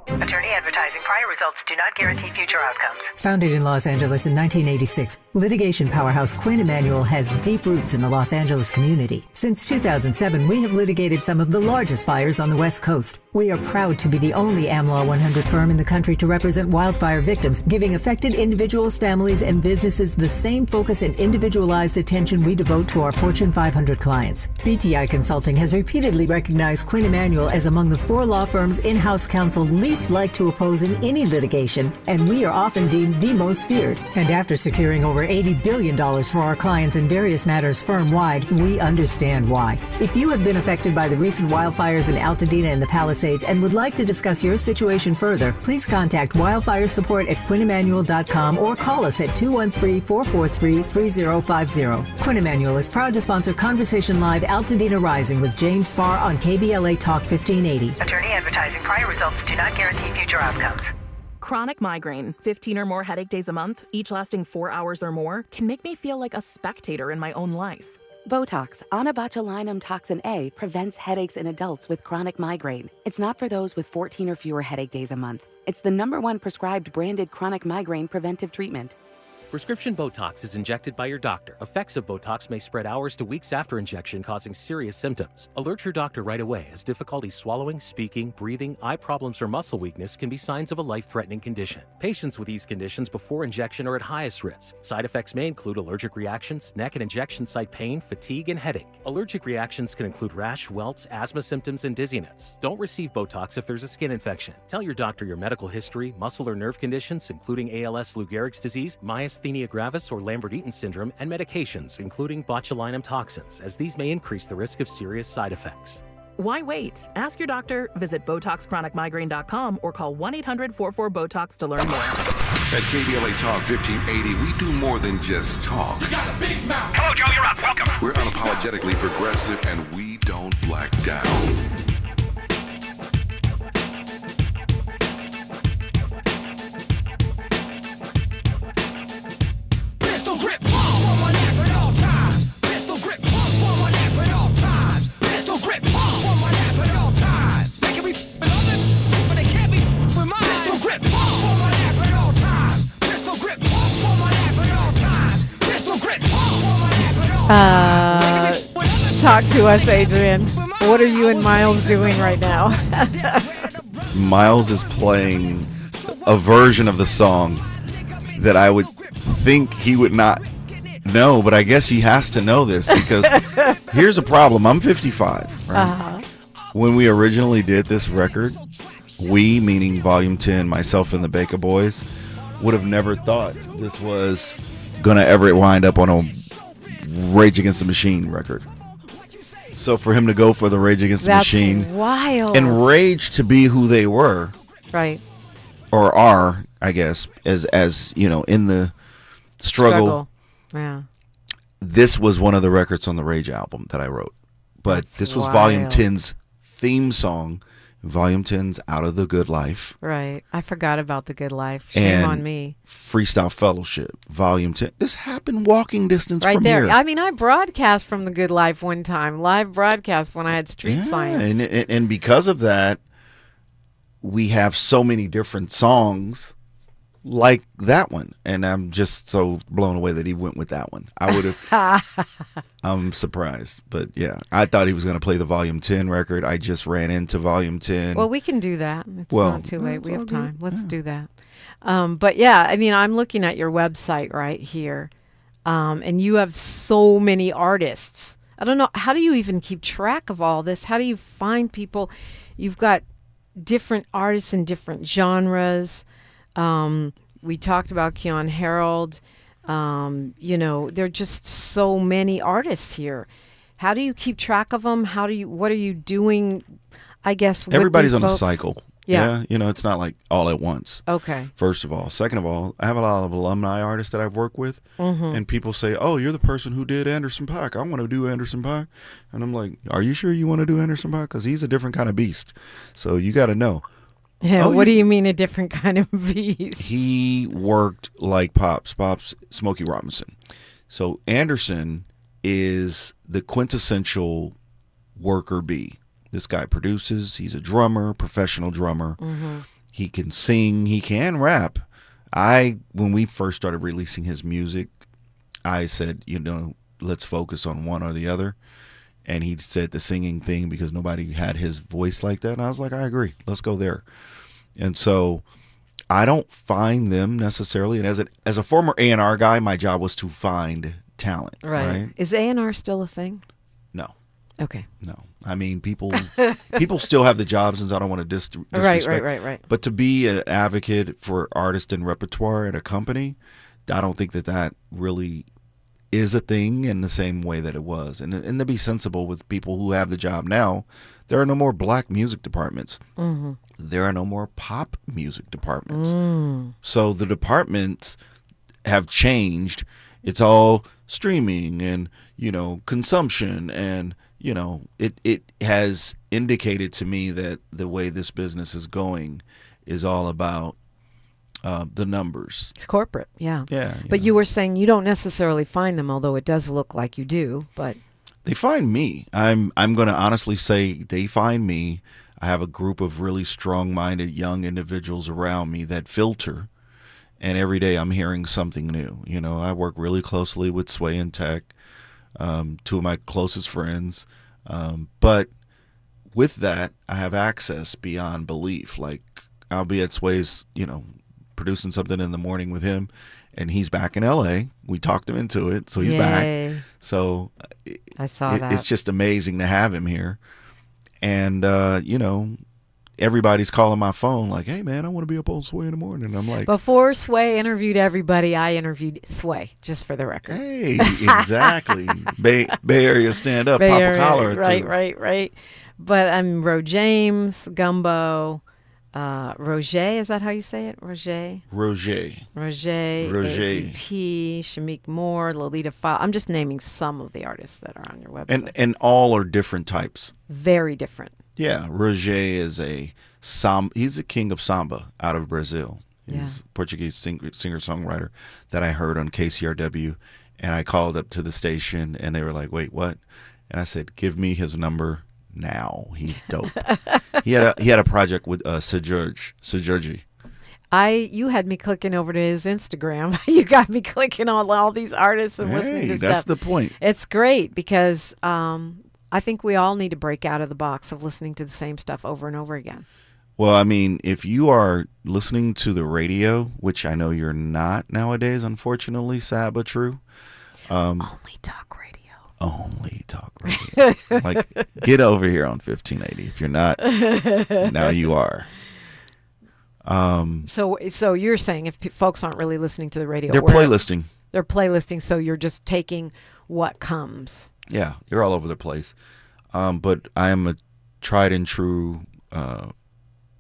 Attorney advertising. Prior results do not guarantee future outcomes. Founded in Los Angeles in 1986, litigation powerhouse Quinn Emanuel has deep roots in the Los Angeles community. Since 2007, we have litigated some of the largest fires on the West Coast. We are proud to be the only AmLaw 100 firm in the country to represent wildfire victims, giving affected individuals, families, and businesses the same focus and individualized attention we devote to our Fortune 500 clients. BTI Consulting has repeatedly recognized Quinn Emanuel as among the 4 law firms in-house counsel least like to oppose in any litigation, and we are often deemed the most feared. And after securing over $80 billion for our clients in various matters firm-wide, we understand why. If you have been affected by the recent wildfires in Altadena and the Palisades and would like to discuss your situation further, please contact wildfire support at QuinnEmanuel.com or call us at 213-443-3050. Quinn Emanuel is proud to sponsor Conversation Live Altadena Rising with James Farr on KBLA Talk 1580. Attorney advertising. Prior results do not guarantee future outcomes. Chronic migraine, 15 or more headache days a month, each lasting 4 hours or more, can make me feel like a spectator in my own life. Botox, onabotulinum toxin A, prevents headaches in adults with chronic migraine. It's not for those with 14 or fewer headache days a month. It's the #1 prescribed branded chronic migraine preventive treatment. Prescription Botox is injected by your doctor. Effects of Botox may spread hours to weeks after injection, causing serious symptoms. Alert your doctor right away, as difficulty swallowing, speaking, breathing, eye problems, or muscle weakness can be signs of a life-threatening condition. Patients with these conditions before injection are at highest risk. Side effects may include allergic reactions, neck and injection site pain, fatigue, and headache. Allergic reactions can include rash, welts, asthma symptoms, and dizziness. Don't receive Botox if there's a skin infection. Tell your doctor your medical history, muscle or nerve conditions, including ALS, Lou Gehrig's disease, myasthenia myasthenia gravis or Lambert-Eaton syndrome, and medications, including botulinum toxins, as these may increase the risk of serious side effects. Why wait? Ask your doctor, visit BotoxChronicMigraine.com, or call 1-800-44-BOTOX to learn more. At KBLA Talk 1580, we do more than just talk. You got a big mouth. Hello, Joe, you're up. Welcome. We're unapologetically progressive, and we don't black down. Pistol grip, pump on my neck at all times. Pistol grip, pump on my neck at all times. Pistol grip, pump on my neck at all times. They can be with others, but they can't be with mine. Pistol grip, pump on my neck at all times. Pistol grip, pump on my neck at all times. Pistol grip, pump on my neck at all times. Talk to us, Adrian. What are you and Miles doing right now? Miles is playing a version of the song that I would think he would not know, but I guess he has to know this because here's a problem. I'm 55, right? Uh-huh. When we originally did this record, we, meaning Volume 10, myself and the Baker Boys, would have never thought this was going to ever wind up on a Rage Against the Machine record. So for him to go for the Rage Against the Machine wild. And Rage to be who they were, right, or are, I guess, as you know, in the struggle. Yeah. This was one of the records on the Rage album that I wrote. But this was Volume 10's theme song. Volume 10's Out of the Good Life. Right. I forgot about The Good Life. Shame on me. Freestyle Fellowship, Volume 10. This happened walking distance right from there. here. I mean, I broadcast from The Good Life one time, live broadcast when I had Street Science. And because of that, we have so many different songs like that one. And I'm just so blown away that he went with that one. I would have, I'm surprised. But yeah, I thought he was going to play the Volume 10 record. I just ran into Volume 10. Well, we can do that. It's not too late. We have time. Let's do that. But yeah, I mean, I'm looking at your website right here. And you have so many artists. I don't know. How do you even keep track of all this? How do you find people? You've got different artists in different genres. We talked about Keon Harold. You know, there are just so many artists here. How do you keep track of them? What are you doing? I guess everybody's on folks? a cycle. Yeah. You know, it's not like all at once. Okay. First of all. Second of all, I have a lot of alumni artists that I've worked with. Mm-hmm. And people say, oh, you're the person who did Anderson Paak. I want to do Anderson Paak. And I'm like, are you sure you want to do Anderson Paak? Because he's a different kind of beast. So you got to know. Yeah, what do you mean a different kind of beast? He worked like Pops Smokey Robinson. So Anderson is the quintessential worker bee. This guy produces. He's a drummer, professional drummer. Mm-hmm. He can sing. He can rap. When we first started releasing his music, I said, you know, let's focus on one or the other. And he said the singing thing because nobody had his voice like that. And I was like, I agree. Let's go there. And so I don't find them necessarily. And as a former A&R guy, my job was to find talent. Right? Is A&R still a thing? No. Okay. No. I mean, people still have the jobs, and I don't want to disrespect. Right. But to be an advocate for artist and repertoire at a company, I don't think that really is a thing in the same way that it was. And to be sensible with people who have the job now, there are no more black music departments. Mm-hmm. There are no more pop music departments. Mm. So the departments have changed. It's all streaming and, you know, consumption. And, you know, it has indicated to me that the way this business is going is all about the numbers. It's corporate, yeah. Yeah. But you were saying you don't necessarily find them, although it does look like you do. But they find me. I'm going to honestly say they find me. I have a group of really strong-minded young individuals around me that filter, and every day I'm hearing something new. You know, I work really closely with Sway and Tech, two of my closest friends. But with that, I have access beyond belief. Like, I'll be at Sway's, you know, producing something in the morning with him, and he's back in LA. We talked him into it, so he's back. So I saw that. It's just amazing to have him here. And, you know, everybody's calling my phone like, hey, man, I want to be up on Sway in the morning. And I'm like. Before Sway interviewed everybody, I interviewed Sway, just for the record. Hey, exactly. Bay Area stand up, pop a collar or two. Right. But I'm Ro James, Gumbo, Roger, is that how you say it? Roger, ATP, Shamik Moore, Lolita File. I'm just naming some of the artists that are on your website. And all are different types. Very different. Yeah, Roger is he's the king of samba out of Brazil. He's a Portuguese singer-songwriter that I heard on KCRW, and I called up to the station, and they were like, wait, what? And I said, give me his number now. He's dope. He had a project with Sajurji. You had me clicking over to his Instagram. You got me clicking on all these artists and listening to stuff. That's the point. It's great because I think we all need to break out of the box of listening to the same stuff over and over again. Well, I mean, if you are listening to the radio, which I know you're not nowadays, unfortunately, sad but true. Only talk radio. Only talk radio. Like, get over here on 1580. If you're not, now you are. So you're saying if folks aren't really listening to the radio, they're playlisting. They're playlisting, so you're just taking what comes. Yeah, you're all over the place. But I am a tried and true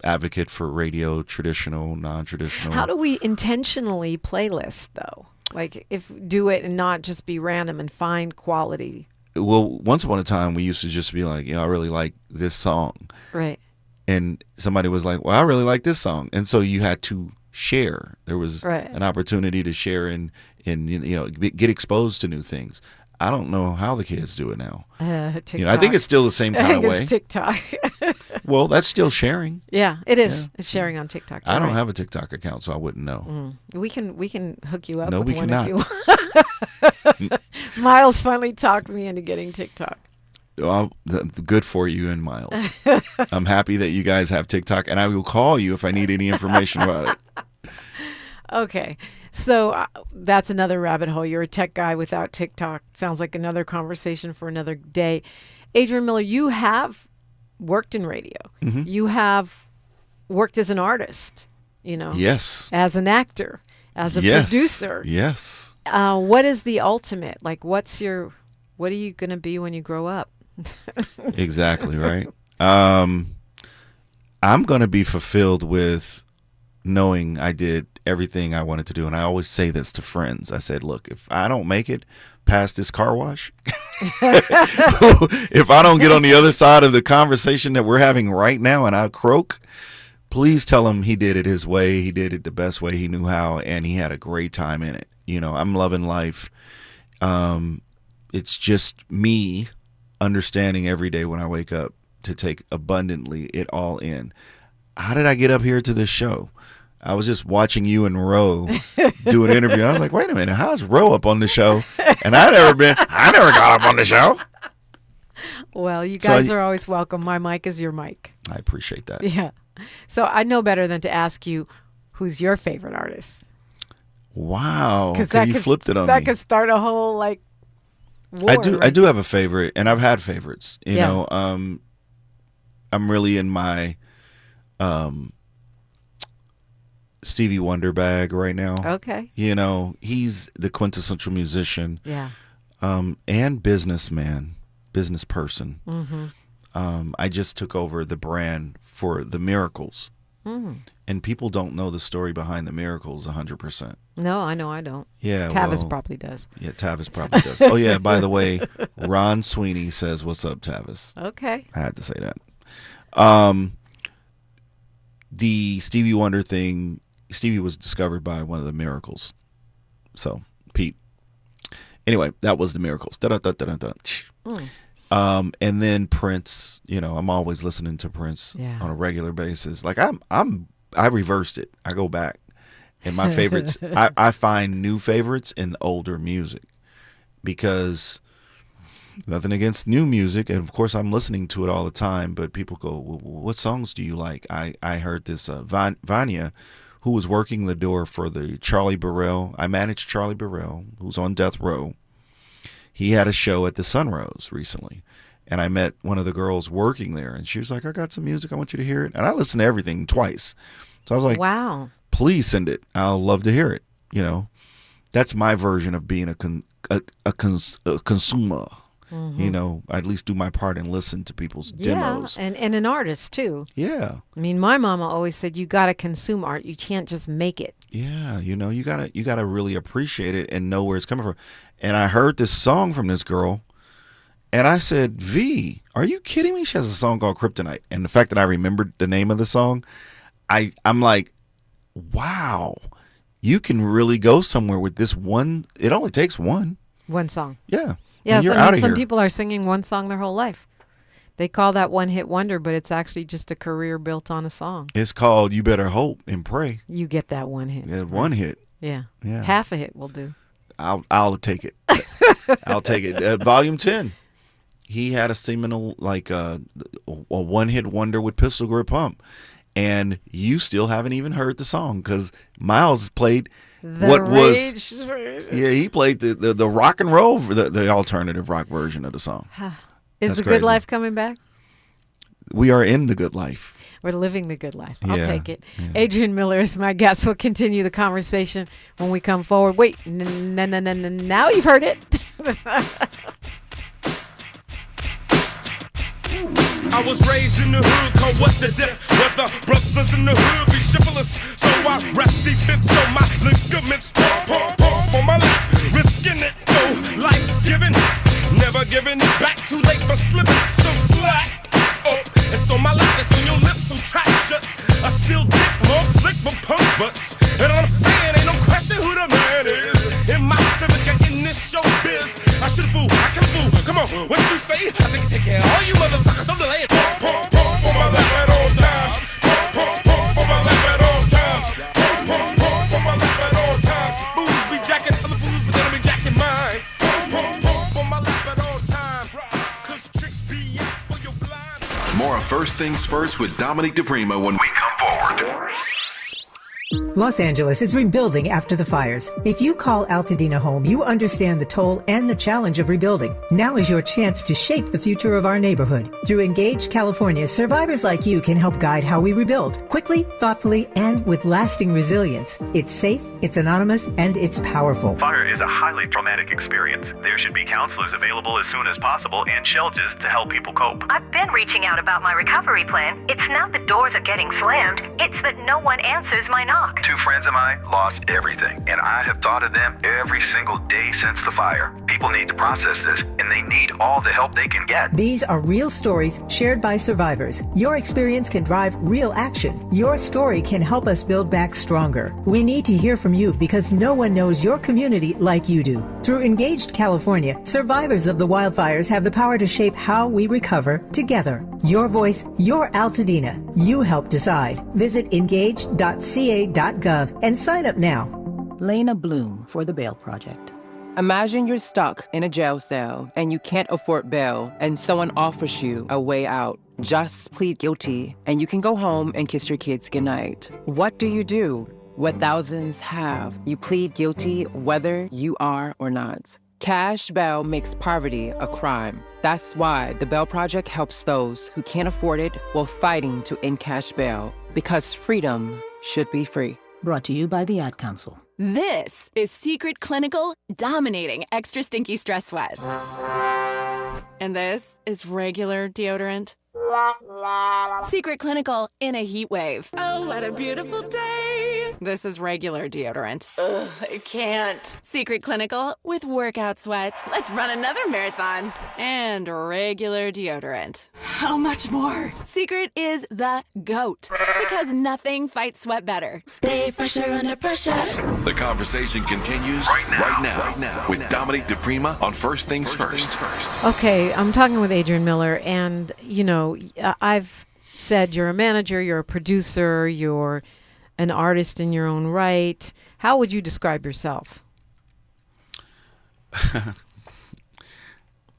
advocate for radio, traditional, non-traditional. How do we intentionally playlist, though? Like, do it and not just be random and find quality. Well, once upon a time, we used to just be like, I really like this song. Right. And somebody was like, well, I really like this song. And so you had to share. There was an opportunity to share and get exposed to new things. I don't know how the kids do it now. TikTok. I think it's still the same kind of way. It's TikTok. Well, that's still sharing. Yeah, it is. Yeah. It's sharing on TikTok. I don't have a TikTok account, so I wouldn't know. We can hook you up. No, with we one cannot. If you want. Miles finally talked me into getting TikTok. Well, good for you and Miles. I'm happy that you guys have TikTok, and I will call you if I need any information about it. Okay. So that's another rabbit hole. You're a tech guy without TikTok. Sounds like another conversation for another day. Adrian Miller, you have worked in radio. Mm-hmm. You have worked as an artist, Yes. As an actor, as a producer. Yes. What is the ultimate? Like, what are you going to be when you grow up? Exactly, right? I'm going to be fulfilled with knowing I did everything I wanted to do. And I always say this to friends. I said, look, if I don't make it past this car wash, if I don't get on the other side of the conversation that we're having right now and I croak, please tell him he did it his way. He did it the best way he knew how, and he had a great time in it. I'm loving life. It's just me understanding every day when I wake up to take abundantly it all in. How did I get up here to this show? I was just watching you and Ro do an interview. And I was like, wait a minute, how's Ro up on the show? And I never got up on the show. Well, you guys are always welcome. My mic is your mic. I appreciate that. Yeah. So I know better than to ask you, who's your favorite artist? Wow. Okay, you flipped it on me. That could start a whole war. I do have a favorite, and I've had favorites. You know, I'm really in my Stevie Wonder bag right now. Okay. He's the quintessential musician. Yeah. And business person. Mm-hmm. I just took over the brand for the Miracles. Mm. And people don't know the story behind the Miracles 100%. No, I know I don't. Yeah, Tavis probably does. Yeah, Tavis probably does. Oh, yeah, by the way, Ron Sweeney says, what's up, Tavis? Okay. I had to say that. The Stevie Wonder thing, Stevie was discovered by one of the Miracles. So, Pete. Anyway, that was the Miracles. Da-da-da-da-da-da. And then Prince, I'm always listening to Prince on a regular basis. Like I reversed it. I go back. And my favorites, I find new favorites in older music because nothing against new music. And of course I'm listening to it all the time, but people go, well, what songs do you like? I heard this Vanya, who was working the door for the Charlie Burrell. I managed Charlie Burrell, who's on death row. He had a show at the Sunrose recently, and I met one of the girls working there, and she was like, I got some music, I want you to hear it. And I listened to everything twice. So I was like, wow, please send it. I'll love to hear it. That's my version of being a consumer. Mm-hmm. I at least do my part and listen to people's demos. Yeah, and an artist too. Yeah. I mean, my mama always said you got to consume art. You can't just make it. Yeah, you gotta really appreciate it and know where it's coming from. And I heard this song from this girl, and I said, V, are you kidding me? She has a song called Kryptonite. And the fact that I remembered the name of the song, I'm like, wow, you can really go somewhere with this one. It only takes one song. Yeah. Yeah, some here. People are singing one song their whole life. They call that one-hit wonder, but it's actually just a career built on a song. It's called You Better Hope and Pray. You get that one hit. Yeah, one hit. Yeah. Half a hit will do. I'll take it. I'll take it. Volume 10. He had a seminal, a one-hit wonder with Pistol Grip Pump. And you still haven't even heard the song because Miles played he played the rock and roll, the alternative rock version of the song. Is the good life coming back? We are in the good life. We're living the good life. I'll take it. Yeah. Adrian Miller is my guest. We'll continue the conversation when we come forward. Wait, now you've heard it. I was raised in the hood, called what the diff. Whether brothers in the hood be chivalrous, so I rest defense on my ligaments. Pump on my lap, risking it, no life giving, never giving it back. Too late for slipping, so slack up. It's on my lap, it's on your lips, so track shut. I still dick long, slick but punk butts. And I'm saying, ain't no question who the man is. In my civic and in this show biz, I should fool, I can fool. Come on, what you say? I think I take care of all you mother suckers. Don't delay it. Pump on my lap at all times. Pump on my lap at all times. Pump on my lap at all times. Fools be jacking other fools, but they don't be jacking mine. Pump on my lap at all times. Cause tricks be out for your blind. More of First Things First with Dominique DiPrima when we come forward. Los Angeles is rebuilding after the fires. If you call Altadena home, you understand the toll and the challenge of rebuilding. Now is your chance to shape the future of our neighborhood. Through Engaged California, survivors like you can help guide how we rebuild. Quickly, thoughtfully, and with lasting resilience. It's safe, it's anonymous, and it's powerful. Fire is a highly traumatic experience. There should be counselors available as soon as possible and shelters to help people cope. I've been reaching out about my recovery plan. It's not the doors are getting slammed. It's that no one answers my knock. Two friends of mine lost everything, and I have thought of them every single day since the fire. People need to process this, and they need all the help they can get. These are real stories shared by survivors. Your experience can drive real action. Your story can help us build back stronger. We need to hear from you because no one knows your community like you do. Through Engaged California, survivors of the wildfires have the power to shape how we recover together. Your voice, your Altadena. You help decide. Visit engaged.ca.gov and sign up now. Lena Bloom for the Bail Project. Imagine you're stuck in a jail cell and you can't afford bail and someone offers you a way out. Just plead guilty and you can go home and kiss your kids goodnight. What do? What thousands have. You plead guilty whether you are or not. Cash bail makes poverty a crime. That's why the Bail Project helps those who can't afford it while fighting to end cash bail. Because freedom should be free. Brought to you by the Ad Council. This is Secret Clinical Dominating Extra Stinky Stress Sweat. And this is regular deodorant. Secret Clinical in a heat wave. Oh, what a beautiful day. This is regular deodorant. Ugh, I can't. Secret Clinical with workout sweat. Let's run another marathon. And regular deodorant. How much more? Secret is the GOAT. Because nothing fights sweat better. Stay fresher under pressure. The conversation continues right now with Dominique DiPrima on First Things First. Okay, I'm talking with Adrian Miller, and, I've said you're a manager, you're a producer, you're an artist in your own right. How would you describe yourself?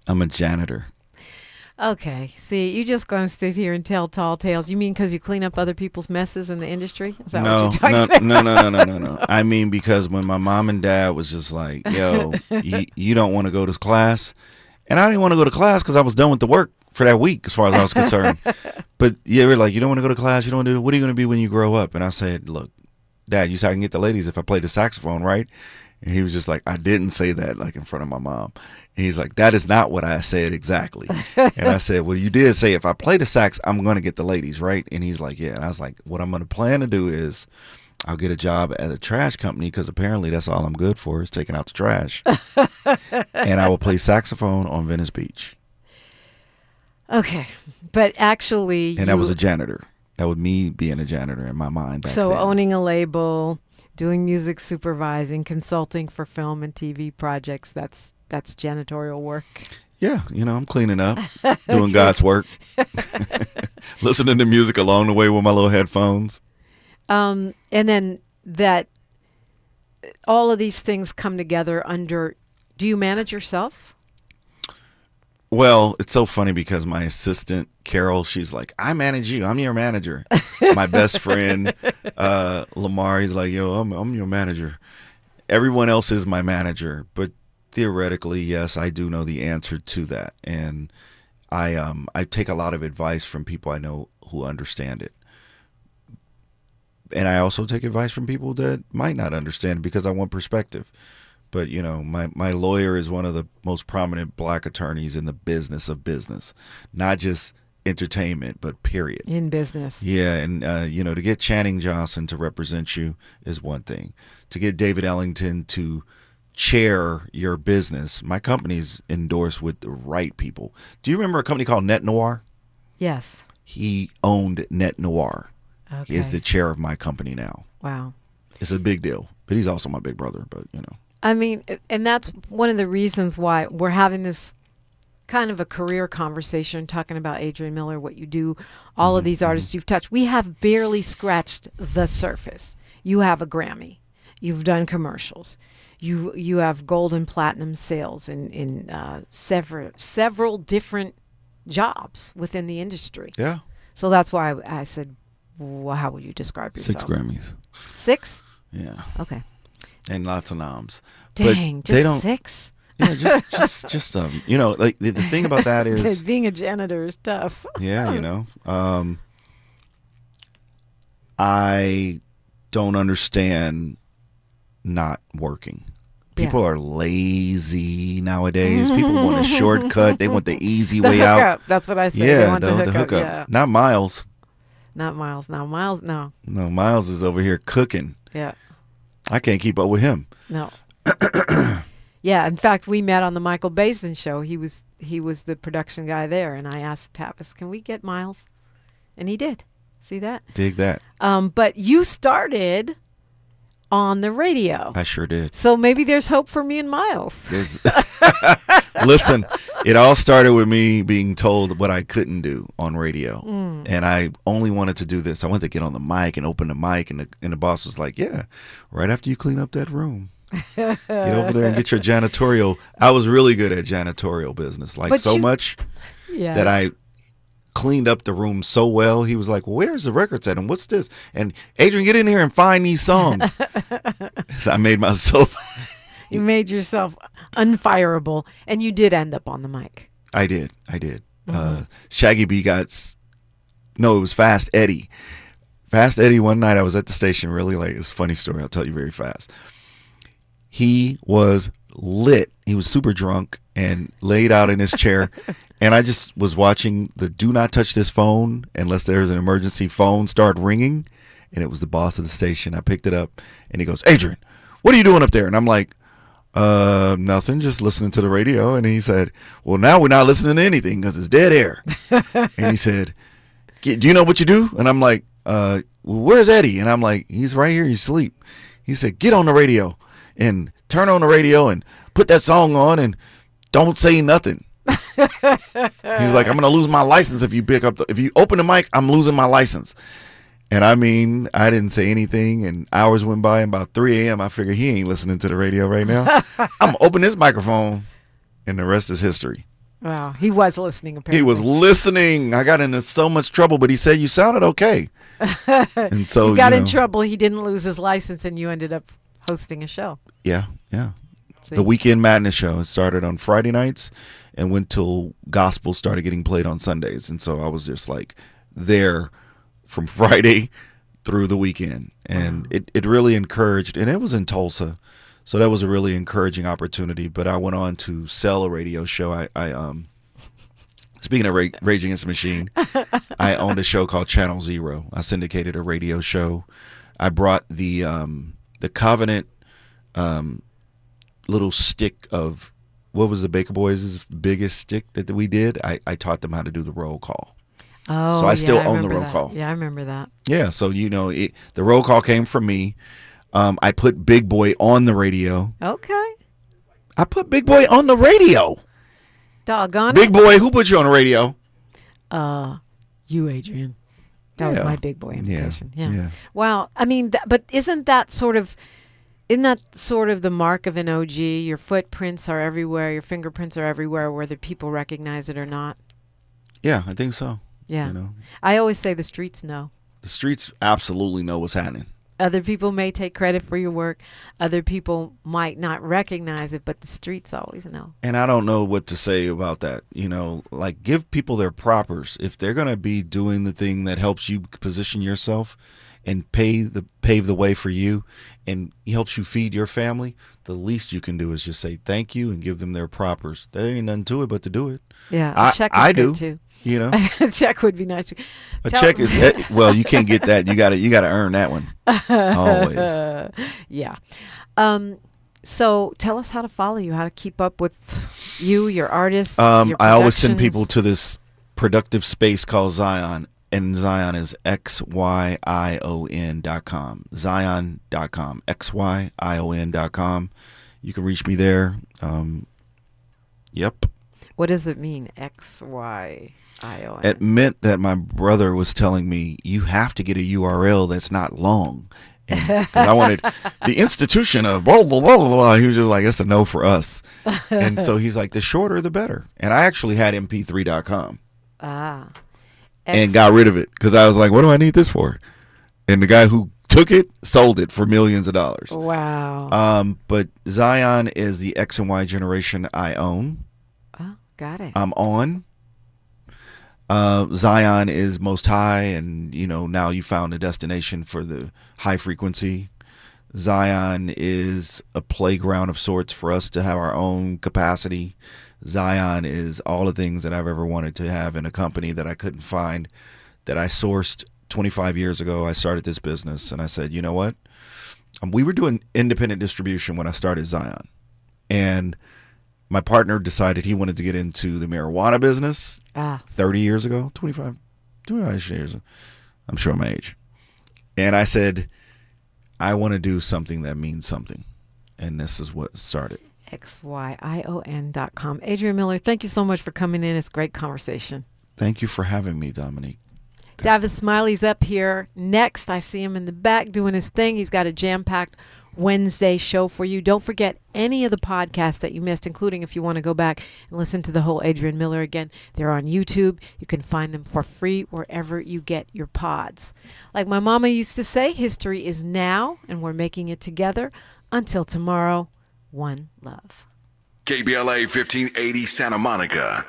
I'm a janitor. Okay. See, you just going to sit here and tell tall tales. You mean because you clean up other people's messes in the industry? Is that what you're talking about? No. I mean, because when my mom and dad was just like, yo, you don't want to go to class. And I didn't want to go to class because I was done with the work for that week, as far as I was concerned. But yeah, we're like, you don't want to go to class. You don't want to do. What are you going to be when you grow up? And I said, look, Dad, you said I can get the ladies if I play the saxophone, right? And he was just like, I didn't say that like in front of my mom. And he's like, that is not what I said exactly. And I said, well, you did say if I play the sax, I'm going to get the ladies, right? And he's like, yeah. And I was like, what I'm going to plan to do is I'll get a job at a trash company because apparently that's all I'm good for is taking out the trash. And I will play saxophone on Venice Beach. Okay. But actually. And that was a janitor. That was me being a janitor in my mind back so then. Owning a label, doing music supervising, consulting for film and TV projects, that's janitorial work. Yeah, I'm cleaning up, doing God's work, listening to music along the way with my little headphones. And then that all of these things come together under, do you manage yourself? Well, it's so funny because my assistant, Carol, she's like, I manage you. I'm your manager. My best friend, Lamar, he's like, yo, I'm your manager. Everyone else is my manager. But theoretically, yes, I do know the answer to that. And I take a lot of advice from people I know who understand it. And I also take advice from people that might not understand it because I want perspective. But, my lawyer is one of the most prominent black attorneys in the business of business, not just entertainment, but period. In business. Yeah. And, to get Channing Johnson to represent you is one thing. To get David Ellington to chair your business, my company's endorsed with the right people. Do you remember a company called Net Noir? Yes. He owned Net Noir. Okay. He is the chair of my company now. Wow. It's a big deal. But he's also my big brother, but, I mean, and that's one of the reasons why we're having this kind of a career conversation, talking about Adrian Miller, what you do, all of these artists you've touched. We have barely scratched the surface. You have a Grammy. You've done commercials. You have gold and platinum sales in several different jobs within the industry. Yeah. So that's why I said, well, how would you describe yourself? 6 Grammys. 6? Yeah. Okay. And lots of noms. Dang, but just 6? Yeah, just like the thing about that is being a janitor is tough. Yeah, I don't understand not working. People are lazy nowadays. People want a shortcut. They want the easy way out. That's what I say. Yeah, they want the hookup. Yeah. Not Miles. Not Miles. Now Miles, no. No, Miles is over here cooking. Yeah. I can't keep up with him. No. Yeah, in fact, we met on the Michael Basin show. He was the production guy there, and I asked Tavis, "Can we get Miles?" And he did. See that? Dig that. But you started on the radio. I sure did. So maybe there's hope for me and Miles. Listen, it all started with me being told what I couldn't do on radio. And I only wanted to do this. I wanted to get on the mic and open the mic, and the boss was like, yeah, right after you clean up that room. Get over there and get your janitorial. I was really good at janitorial business, much that I cleaned up the room so well. He was like, well, where's the records at and what's this? And Adrian, get in here and find these songs. So I made myself You made yourself unfireable, and you did end up on the mic. I did. Shaggy B it was Fast Eddie. Fast Eddie, one night I was at the station really late. It's a funny story. I'll tell you very fast. He was lit. He was super drunk and laid out in his chair. And I just was watching the do not touch this phone unless there's an emergency phone start ringing. And it was the boss of the station. I picked it up and he goes, Adrian, what are you doing up there? And I'm like, nothing, just listening to the radio. And he said, well, now we're not listening to anything because it's dead air. And he said, do you know what you do? And I'm like, well, where's Eddie? And I'm like, he's right here. He's asleep. He said, get on the radio and turn on the radio and put that song on and don't say nothing. He's like, I'm going to lose my license if you open the mic, I'm losing my license. And I mean, I didn't say anything, and hours went by, and about 3 a.m. I figured he ain't listening to the radio right now. I'm going to open this microphone, and the rest is history. Wow, he was listening apparently. He was listening. I got into so much trouble, but he said, you sounded okay. And so you got in trouble. He didn't lose his license, and you ended up hosting a show. Yeah. The Weekend Madness show. It started on Friday nights and went till gospel started getting played on Sundays. And so I was just like there from Friday through the weekend. And it really encouraged, and it was in Tulsa. So that was a really encouraging opportunity. But I went on to sell a radio show. Speaking of Rage Against the Machine, I owned a show called Channel Zero. I syndicated a radio show. I brought the Covenant little stick of, what was the Baker Boys' biggest stick that we did? I taught them how to do the roll call. Oh, so I still own the roll that. call. Yeah, I remember that. Yeah, so the roll call came from me. I put Big Boy on the radio. Okay. I put Big Boy on the radio. Doggone Big Boy, who put you on the radio? You, Adrian. That was my Big Boy invitation. Yeah. Wow. I mean, but isn't that sort of the mark of an OG? Your footprints are everywhere. Your fingerprints are everywhere, whether people recognize it or not. Yeah, I think so. Yeah. I always say the streets know. The streets absolutely know what's happening. Other people may take credit for your work. Other people might not recognize it, but the streets always know. And I don't know what to say about that. Like, give people their propers. If they're going to be doing the thing that helps you position yourself and pave the way for you and helps you feed your family, the least you can do is just say thank you and give them their propers. There ain't nothing to it but to do it. Yeah, a check is good too. A check would be nice. A check is well, you can't get that. You got to earn that one. Always. Yeah. So tell us how to follow you, how to keep up with you, your artists. Your I always send people to this productive space called Xyion, and Xyion is xyion.com. Xyion.com. xyion.com. You can reach me there. Yep. What does it mean, XYION? It meant that my brother was telling me, you have to get a URL that's not long. And I wanted the institution of blah, blah, blah, blah. He was just like, that's a no for us. And so he's like, the shorter, the better. And I actually had mp3.com. And got rid of it because I was like, what do I need this for? And the guy who took it sold it for millions of dollars. Wow. But Xyion is the X and Y generation I own. Got it. I'm on. Xyion is most high, and now you found a destination for the high frequency. Xyion is a playground of sorts for us to have our own capacity. Xyion is all the things that I've ever wanted to have in a company that I couldn't find, that I sourced 25 years ago. I started this business, and I said, you know what? We were doing independent distribution when I started Xyion, and my partner decided he wanted to get into the marijuana business 30 years ago, 25 years. I'm sure my age. And I said, I want to do something that means something. And this is what started. xyion.com. Adrian Miller, thank you so much for coming in. It's a great conversation. Thank you for having me, Dominique. Davis Smiley's up here next. I see him in the back doing his thing. He's got a jam-packed Wednesday show for you. Don't forget any of the podcasts that you missed, including if you want to go back and listen to the whole Adrian Miller again. They're on YouTube. You can find them for free wherever you get your pods. Like my mama used to say, history is now, and we're making it together. Until tomorrow, one love. KBLA 1580 Santa Monica.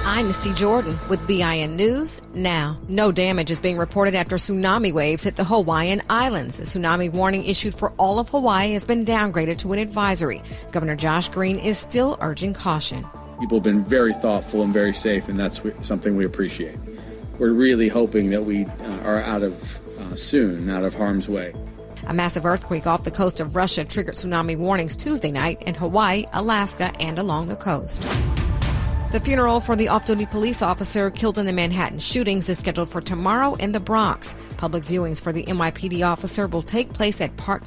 I'm Misty Jordan with BIN News Now. No damage is being reported after tsunami waves hit the Hawaiian Islands. The tsunami warning issued for all of Hawaii has been downgraded to an advisory. Governor Josh Green is still urging caution. People have been very thoughtful and very safe, and that's something we appreciate. We're really hoping that we are out of harm's way. A massive earthquake off the coast of Russia triggered tsunami warnings Tuesday night in Hawaii, Alaska, and along the coast. The funeral for the off-duty police officer killed in the Manhattan shootings is scheduled for tomorrow in the Bronx. Public viewings for the NYPD officer will take place at Park